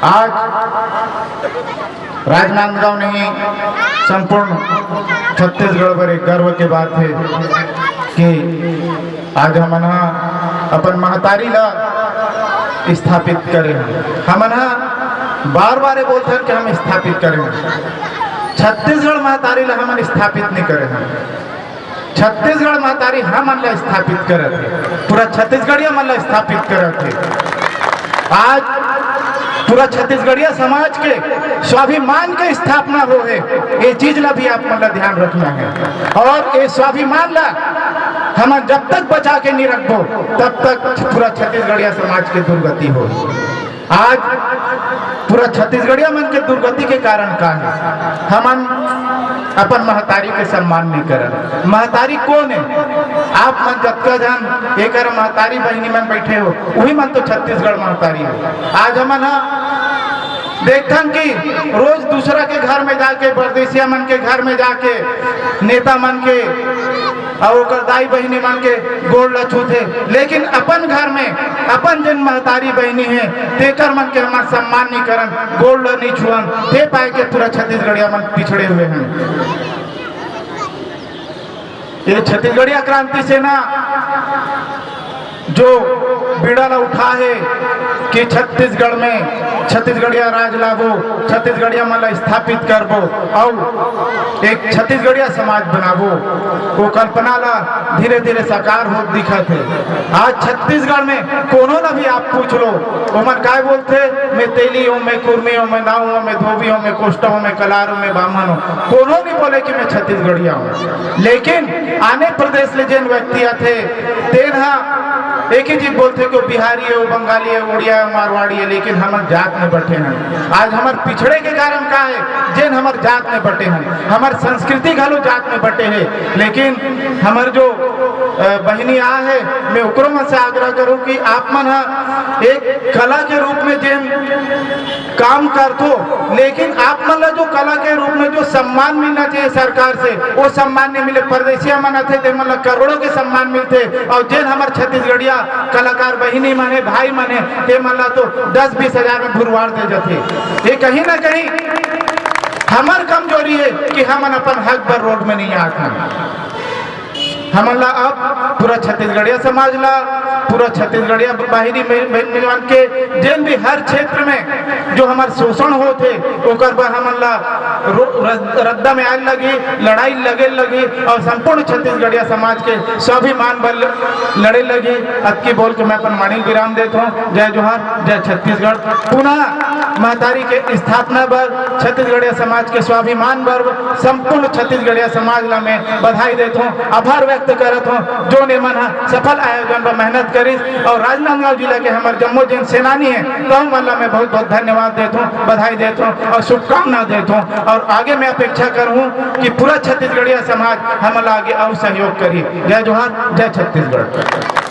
आज राजनांदगांव नहीं संपूर्ण छत्तीसगढ़ पर एक गर्व की बात है कि आज हम अपन महतारी ला स्थापित करें। हम बार बार बोलते हैं कि हम स्थापित करें। छत्तीसगढ़ महतारी ला हम स्थापित नहीं करें। छत्तीसगढ़ महतारी हम स्थापित करे थे। पूरा छत्तीसगढ़िया मन ला स्थापित करे थे। आज पूरा छत्तीसगढ़िया समाज के स्वाभिमान के स्थापना हो है, ये चीज ला भी आप मतलब ध्यान रखना है। और ये स्वाभिमान ला हम जब तक बचा के नहीं रखो तब तक पूरा छत्तीसगढ़िया समाज के दुर्गति हो। आज पूरा छत्तीसगढ़िया मन के दुर्गति के कारण का है, हम अपन महतारी के सम्मान नहीं करन। महतारी कौन है? आप मन जतका जन एक महतारी बहनी मन बैठे हो वही मन तो छत्तीसगढ़ महतारी है। आज हम देखन कि रोज दूसरा के घर में जाके, परदेसिया मन के घर में जाके नेता मन के और दाई बहनी मन के गोड़ ला छूते, लेकिन अपन घर में अपन जिन महतारी बहनी है तेकर मन के हमार सम्मान नहीं करन, गोड़ ला नहीं छुअन। ते पाए के पूरा छत्तीसगढ़िया मन पिछड़े हुए हैं। ये छत्तीसगढ़िया क्रांति सेना जो बीड़ा ला उठा है कि छत्तीसगढ़ में छत्तीसगढ़िया राज लाबो, छत्तीसगढ़िया मन ला स्थापित करबो और एक छत्तीसगढ़िया समाज बनाबो, वो कल्पना ला धीरे धीरे साकार हो दिखत है। आज छत्तीसगढ़ में कोनो ना भी आप पूछ लो ओमन काय बोलते, मैं तेली हूँ, मैं कुर्मी हूँ, मैं नाव हूँ, मैं धोबी हूँ, मैं कोष्टा हूँ, मैं कलार हूँ, मैं बामन हूँ। कोनो नहीं बोले कि मैं छत्तीसगढ़िया हूँ। लेकिन आने प्रदेश ले जिन व्यक्ति आते तेन एक ही चीज बोलते कि बिहारी है, वो बंगाली है, उड़िया है, मारवाड़ी है, लेकिन हमार जात में बैठे हैं। आज हमार पिछड़े के कारण का है, जिन हमार जात में बैठे हैं, हमार संस्कृति घालो जात में बैठे हैं। लेकिन हमार जो बहनी आ है, मैं उकरो मन से आग्रह करूं कि आप मन एक कला के रूप में जिन काम करतो, लेकिन आप मन ला जो कला के रूप में जो सम्मान मिलना चाहिए सरकार से, वो सम्मान नहीं मिले। परदेसिया मन आते ते मन ला करोड़ों के सम्मान मिलते, और जिन हमार छत्तीसगढ़िया कलाकार बहिनी मने भाई मने ते मन ला तो 10-20 हजार में भुरवार दे जाते। ये कहीं ना कहीं हमार कमजोरी है कि हम अपन हक पर रोड में नहीं आते। हमला अब पूरा छत्तीसगढ़िया समाज ला, पूरा छत्तीसगढ़िया बाहरी मेहमान के जिन भी हर क्षेत्र में जो हमार शोषण होते ओकर पर हमला रद्दा में आए लगी, लड़ाई लगे और संपूर्ण छत्तीसगढ़िया समाज के स्वाभिमान बल लड़े लगी। अतकी बोल के मैं अपन वाणी विराम देता हूँ। जय जोहार, जय छत्तीसगढ़। पुनः महतारी के स्थापना पर छत्तीसगढ़िया समाज के स्वाभिमान पर संपूर्ण छत्तीसगढ़िया समाज ला मैं बधाई देता हूँ, आभार व्यक्त करत हूँ जो ने मन सफल आयोजन पर मेहनत करी। और राजनांदगांव जिला के हमारे जम्मो जिन सेनानी है तो मन ला मैं बहुत बहुत धन्यवाद देता हूँ, बधाई देता हूँ और शुभकामना देता हूँ। और आगे मैं अपेक्षा करूँ कि पूरा छत्तीसगढ़िया समाज हम आगे और सहयोग करी। जय जोहार, जय छत्तीसगढ़।